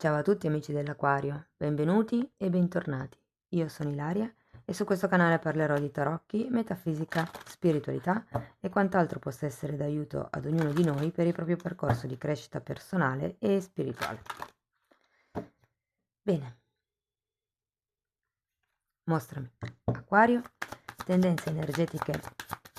Ciao a tutti amici dell'Aquario, benvenuti e bentornati. Io sono Ilaria e su questo canale parlerò di tarocchi, metafisica, spiritualità e quant'altro possa essere d'aiuto ad ognuno di noi per il proprio percorso di crescita personale e spirituale. Bene, mostrami, Acquario, tendenze energetiche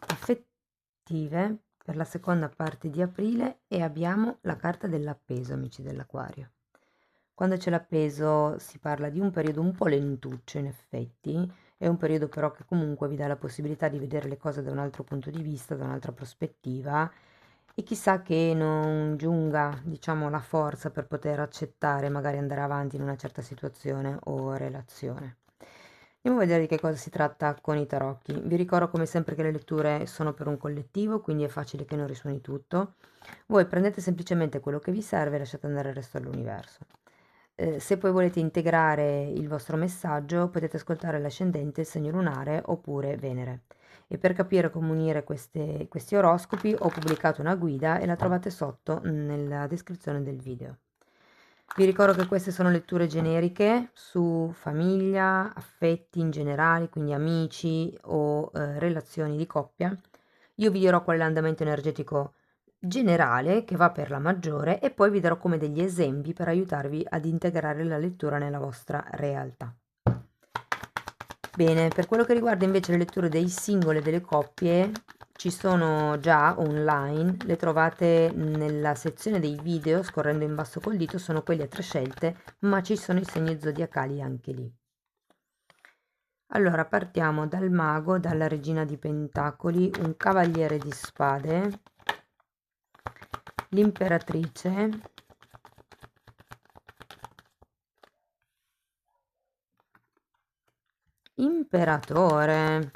affettive per la seconda parte di aprile e abbiamo la carta dell'appeso, amici dell'Aquario. Quando c'è l'appeso si parla di un periodo un po' lentuccio in effetti, è un periodo però che comunque vi dà la possibilità di vedere le cose da un altro punto di vista, da un'altra prospettiva e chissà che non giunga, diciamo, la forza per poter accettare, magari andare avanti in una certa situazione o relazione. Andiamo a vedere di che cosa si tratta con i tarocchi. Vi ricordo come sempre che le letture sono per un collettivo, quindi è facile che non risuoni tutto. Voi prendete semplicemente quello che vi serve e lasciate andare il resto all'universo. Se poi volete integrare il vostro messaggio, potete ascoltare l'ascendente, il segno lunare oppure Venere. E per capire come unire questi oroscopi ho pubblicato una guida e la trovate sotto nella descrizione del video. Vi ricordo che queste sono letture generiche su famiglia, affetti in generale, quindi amici o relazioni di coppia. Io vi dirò qual è l'andamento energetico generale che va per la maggiore e poi vi darò come degli esempi per aiutarvi ad integrare la lettura nella vostra realtà. Bene, per quello che riguarda invece le letture dei singoli e delle coppie, ci sono già online, le trovate nella sezione dei video, scorrendo in basso col dito, sono quelli a 3 scelte, ma ci sono i segni zodiacali anche lì. Allora, partiamo dal mago, dalla regina di pentacoli, un cavaliere di spade, l'imperatrice, imperatore,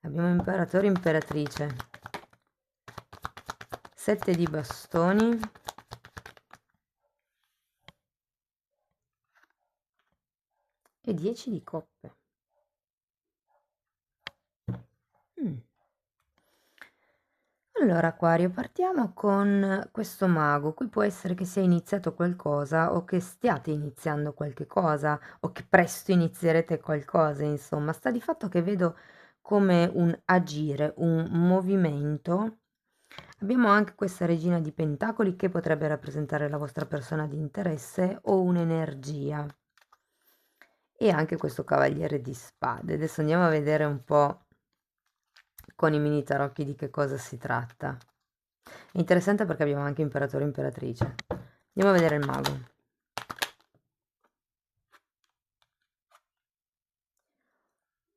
abbiamo imperatore e imperatrice, 7 di bastoni e 10 di coppe. Mm. Allora, Aquario, partiamo con questo mago. Qui può essere che sia iniziato qualcosa o che stiate iniziando qualche cosa o che presto inizierete qualcosa, insomma, sta di fatto che vedo come un agire, un movimento. Abbiamo anche questa regina di pentacoli che potrebbe rappresentare la vostra persona di interesse o un'energia. E anche questo cavaliere di spade. Adesso andiamo a vedere un po' con i mini tarocchi di che cosa si tratta. È interessante perché abbiamo anche imperatore e imperatrice. Andiamo a vedere il mago.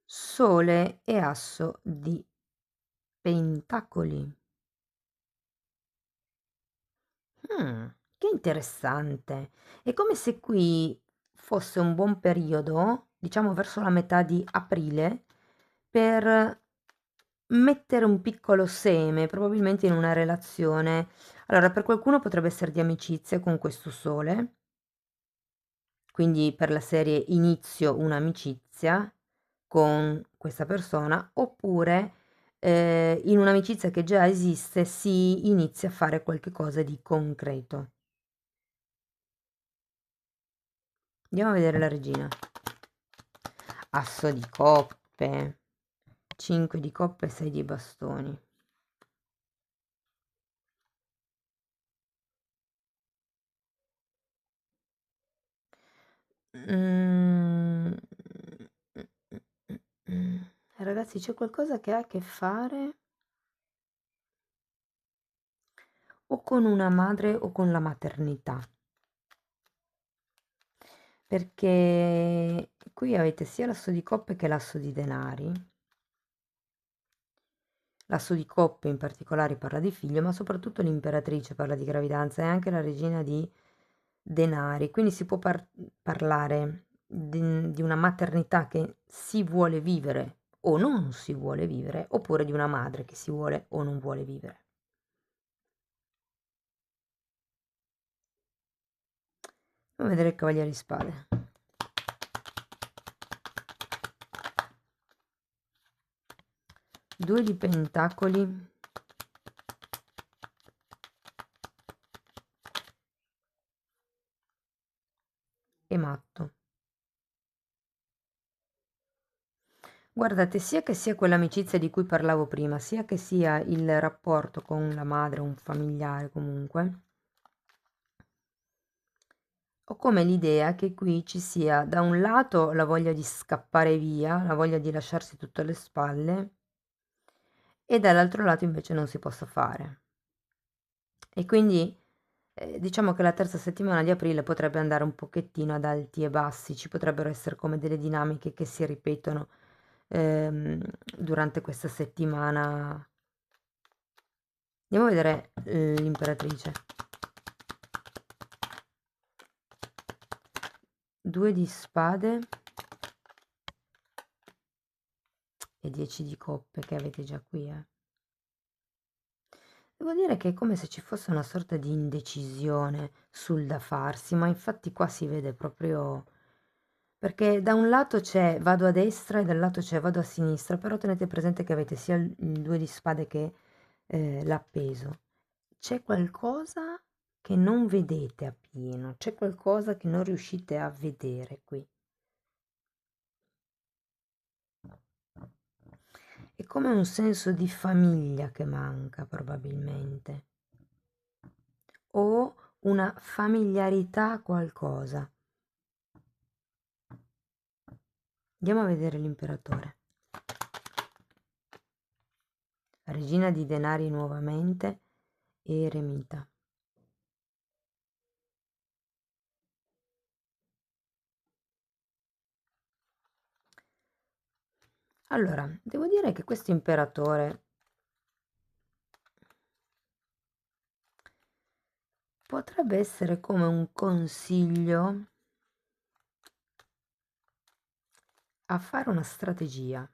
Sole e asso di pentacoli. Che interessante. È come se qui fosse un buon periodo, diciamo verso la metà di aprile, per mettere un piccolo seme, probabilmente in una relazione. Allora, per qualcuno potrebbe essere di amicizia con questo sole, quindi per la serie inizio un'amicizia con questa persona, oppure in un'amicizia che già esiste si inizia a fare qualche cosa di concreto. Andiamo a vedere la regina. Asso di coppe, 5 di coppe, 6 di bastoni. Mm. Ragazzi, c'è qualcosa che ha a che fare o con una madre o con la maternità, perché qui avete sia l'asso di coppe che l'asso di denari. L'asso di coppe in particolare parla di figlio, ma soprattutto l'imperatrice parla di gravidanza e anche la regina di denari, quindi si può parlare di una maternità che si vuole vivere o non si vuole vivere, oppure di una madre che si vuole o non vuole vivere. Andiamo a vedere il cavaliere di spade. Due di pentacoli, e matto. Guardate, sia che sia quell'amicizia di cui parlavo prima, sia che sia il rapporto con la madre, un familiare comunque, ho come l'idea che qui ci sia da un lato la voglia di scappare via, la voglia di lasciarsi tutto alle spalle, e dall'altro lato invece non si possa fare. E quindi diciamo che la terza settimana di aprile potrebbe andare un pochettino ad alti e bassi, ci potrebbero essere come delle dinamiche che si ripetono durante questa settimana. Andiamo a vedere l'imperatrice. 2 di spade e 10 di coppe che avete già qui, eh. Devo dire che è come se ci fosse una sorta di indecisione sul da farsi, ma infatti qua si vede proprio perché da un lato c'è vado a destra e dal lato c'è vado a sinistra, però tenete presente che avete sia il 2 di spade che l'appeso. C'è qualcosa che non vedete appieno, c'è qualcosa che non riuscite a vedere qui. È come un senso di famiglia che manca probabilmente, o una familiarità a qualcosa. Andiamo a vedere l'imperatore. Regina di denari nuovamente e eremita. Allora, devo dire che questo imperatore potrebbe essere come un consiglio a fare una strategia.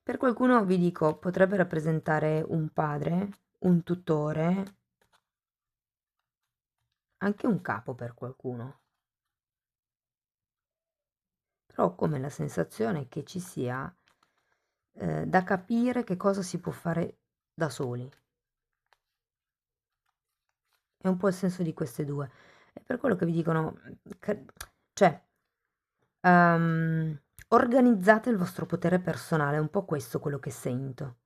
Per qualcuno, vi dico, potrebbe rappresentare un padre, un tutore, anche un capo per qualcuno. Però ho come la sensazione che ci sia da capire che cosa si può fare da soli. È un po' il senso di queste due. È per quello che vi dicono, cioè, organizzate il vostro potere personale, è un po' questo quello che sento.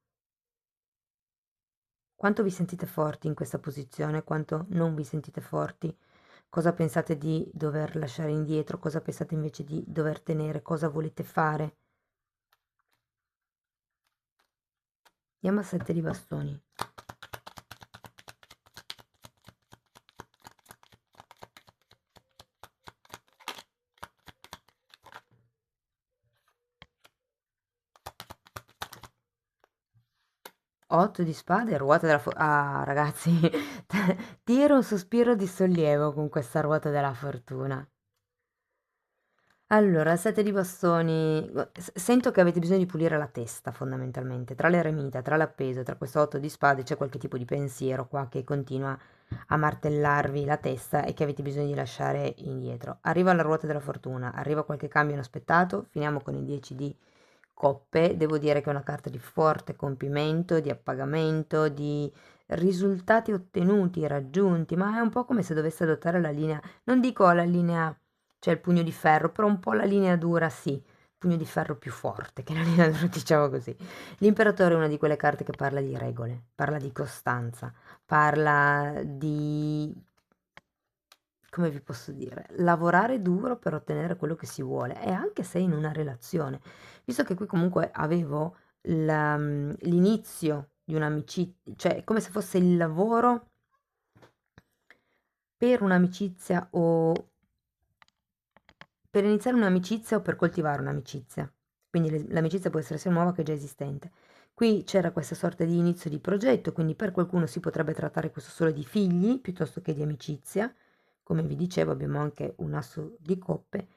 Quanto vi sentite forti in questa posizione, quanto non vi sentite forti, cosa pensate di dover lasciare indietro, cosa pensate invece di dover tenere, cosa volete fare. Andiamo a 7 di bastoni. 8 di spade, ruota della ah, ragazzi, tiro un sospiro di sollievo con questa ruota della fortuna. Allora, 7 di bastoni, sento che avete bisogno di pulire la testa fondamentalmente, tra l'eremita, tra l'appeso, tra questo 8 di spade c'è qualche tipo di pensiero qua che continua a martellarvi la testa e che avete bisogno di lasciare indietro. Arriva la ruota della fortuna, arriva qualche cambio inaspettato, finiamo con i 10 di coppe, devo dire che è una carta di forte compimento, di appagamento, di risultati ottenuti, raggiunti, ma è un po' come se dovesse adottare la linea, non dico la linea, cioè il pugno di ferro, però un po' la linea dura, sì, pugno di ferro più forte che la linea dura, diciamo così. L'imperatore è una di quelle carte che parla di regole, parla di costanza, parla di, come vi posso dire, lavorare duro per ottenere quello che si vuole e anche se in una relazione, visto che qui comunque avevo l'inizio di un'amicizia, cioè è come se fosse il lavoro per un'amicizia o per iniziare un'amicizia o per coltivare un'amicizia. Quindi l'amicizia può essere sia nuova che già esistente. Qui c'era questa sorta di inizio di progetto, quindi per qualcuno si potrebbe trattare questo solo di figli piuttosto che di amicizia. Come vi dicevo, abbiamo anche un asso di coppe.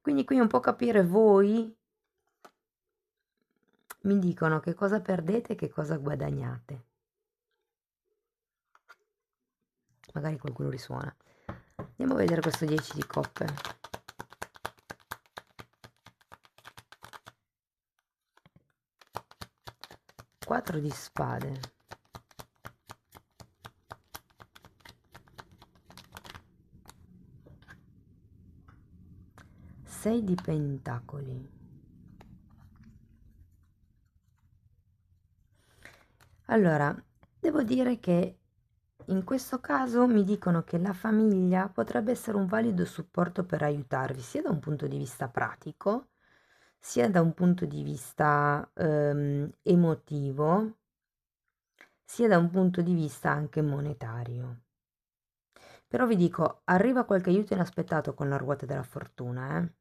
Quindi qui un po' capire voi mi dicono che cosa perdete e che cosa guadagnate. Magari qualcuno risuona. Andiamo a vedere questo 10 di coppe. 4 di spade. 6 di pentacoli. Allora, devo dire che in questo caso mi dicono che la famiglia potrebbe essere un valido supporto per aiutarvi, sia da un punto di vista pratico, sia da un punto di vista emotivo, sia da un punto di vista anche monetario. Però vi dico, arriva qualche aiuto inaspettato con la ruota della fortuna, eh?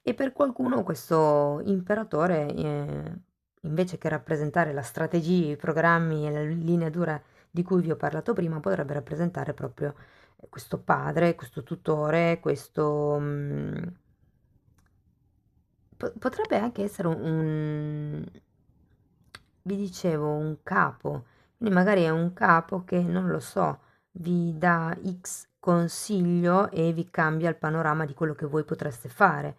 E per qualcuno questo imperatore, invece che rappresentare la strategia, i programmi e la linea dura di cui vi ho parlato prima, potrebbe rappresentare proprio questo padre, questo tutore, questo... potrebbe anche essere vi dicevo, un capo. Quindi magari è un capo che, non lo so, vi dà X consiglio e vi cambia il panorama di quello che voi potreste fare.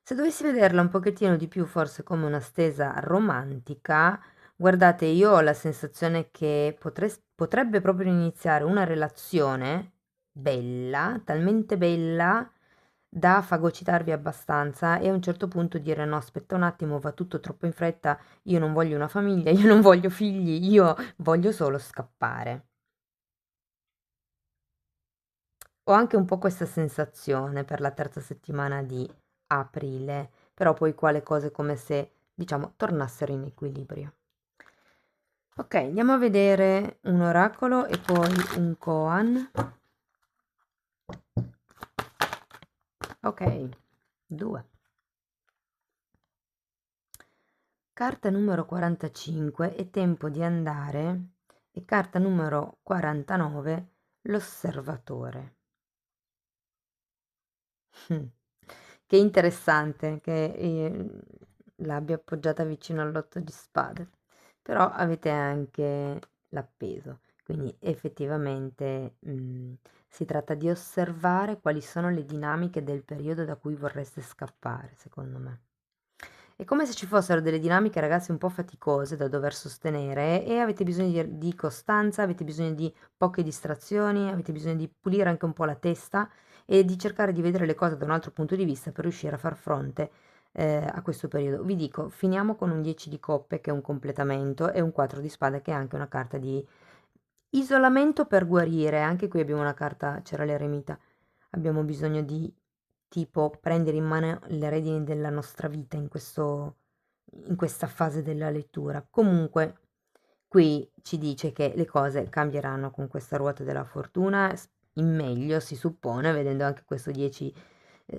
Se dovessi vederla un pochettino di più, forse come una stesa romantica, guardate, io ho la sensazione che potrebbe proprio iniziare una relazione bella, talmente bella da fagocitarvi abbastanza e a un certo punto dire no, aspetta un attimo, va tutto troppo in fretta, io non voglio una famiglia, io non voglio figli, io voglio solo scappare. Ho anche un po' questa sensazione per la terza settimana di aprile, però poi qua le cose come se, diciamo, tornassero in equilibrio. Ok, andiamo a vedere un oracolo e poi un koan. Ok, due. Carta numero 45, è tempo di andare, e carta numero 49, l'osservatore. Che interessante che l'abbia appoggiata vicino all'otto di spade, però avete anche l'appeso, quindi effettivamente si tratta di osservare quali sono le dinamiche del periodo da cui vorreste scappare, secondo me. È come se ci fossero delle dinamiche, ragazzi, un po' faticose da dover sostenere e avete bisogno di costanza, avete bisogno di poche distrazioni, avete bisogno di pulire anche un po' la testa e di cercare di vedere le cose da un altro punto di vista per riuscire a far fronte a questo periodo. Vi dico, finiamo con un 10 di coppe che è un completamento e un 4 di spade che è anche una carta di isolamento per guarire. Anche qui abbiamo una carta, c'era l'eremita. Abbiamo bisogno di tipo prendere in mano le redini della nostra vita in questa fase della lettura. Comunque, qui ci dice che le cose cambieranno con questa ruota della fortuna, in meglio si suppone, vedendo anche questo 10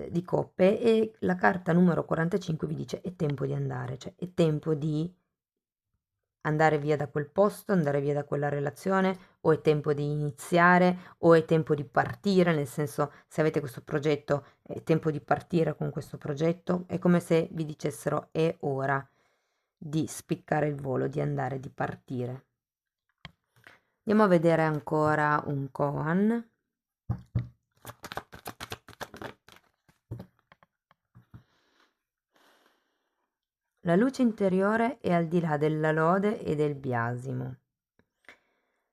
di coppe, e la carta numero 45 vi dice è tempo di andare, cioè è tempo di andare via da quel posto, andare via da quella relazione, o è tempo di iniziare, o è tempo di partire, nel senso, se avete questo progetto, è tempo di partire con questo progetto. È come se vi dicessero è ora di spiccare il volo, di andare, di partire. Andiamo a vedere ancora un koan. La luce interiore è al di là della lode e del biasimo,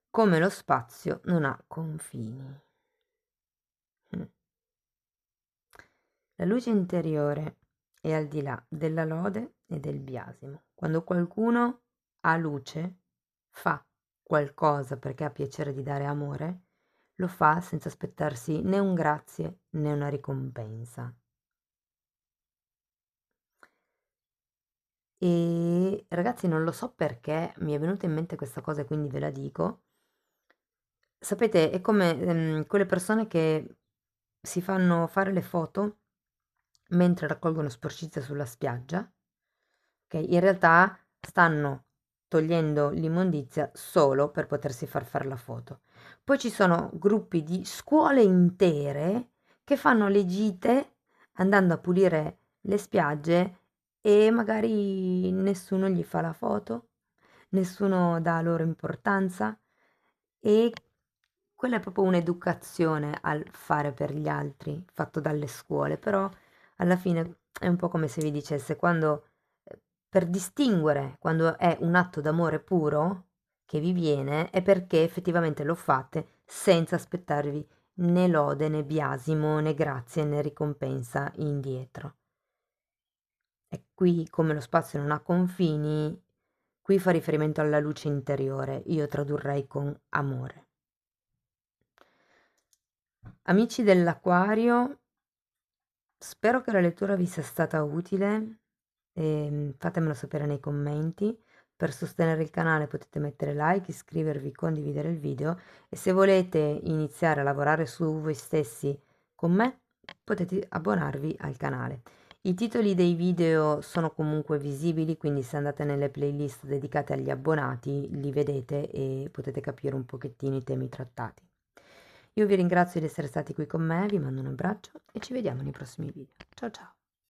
come lo spazio non ha confini. La luce interiore è al di là della lode e del biasimo. Quando qualcuno ha luce, fa qualcosa perché ha piacere di dare amore, lo fa senza aspettarsi né un grazie né una ricompensa. E ragazzi, non lo so perché mi è venuta in mente questa cosa e quindi ve la dico. Sapete, è come quelle persone che si fanno fare le foto mentre raccolgono sporcizia sulla spiaggia, che in realtà stanno togliendo l'immondizia solo per potersi far fare la foto. Poi ci sono gruppi di scuole intere che fanno le gite andando a pulire le spiagge e magari nessuno gli fa la foto, nessuno dà loro importanza e quella è proprio un'educazione al fare per gli altri, fatto dalle scuole, però alla fine è un po' come se vi dicesse quando per distinguere quando è un atto d'amore puro che vi viene è perché effettivamente lo fate senza aspettarvi né lode né biasimo né grazie né ricompensa indietro. E qui, come lo spazio non ha confini, qui fa riferimento alla luce interiore, io tradurrei con amore. Amici dell'Aquario, spero che la lettura vi sia stata utile, fatemelo sapere nei commenti. Per sostenere il canale potete mettere like, iscrivervi, condividere il video e se volete iniziare a lavorare su voi stessi con me potete abbonarvi al canale. I titoli dei video sono comunque visibili, quindi se andate nelle playlist dedicate agli abbonati li vedete e potete capire un pochettino i temi trattati. Io vi ringrazio di essere stati qui con me, vi mando un abbraccio e ci vediamo nei prossimi video. Ciao ciao!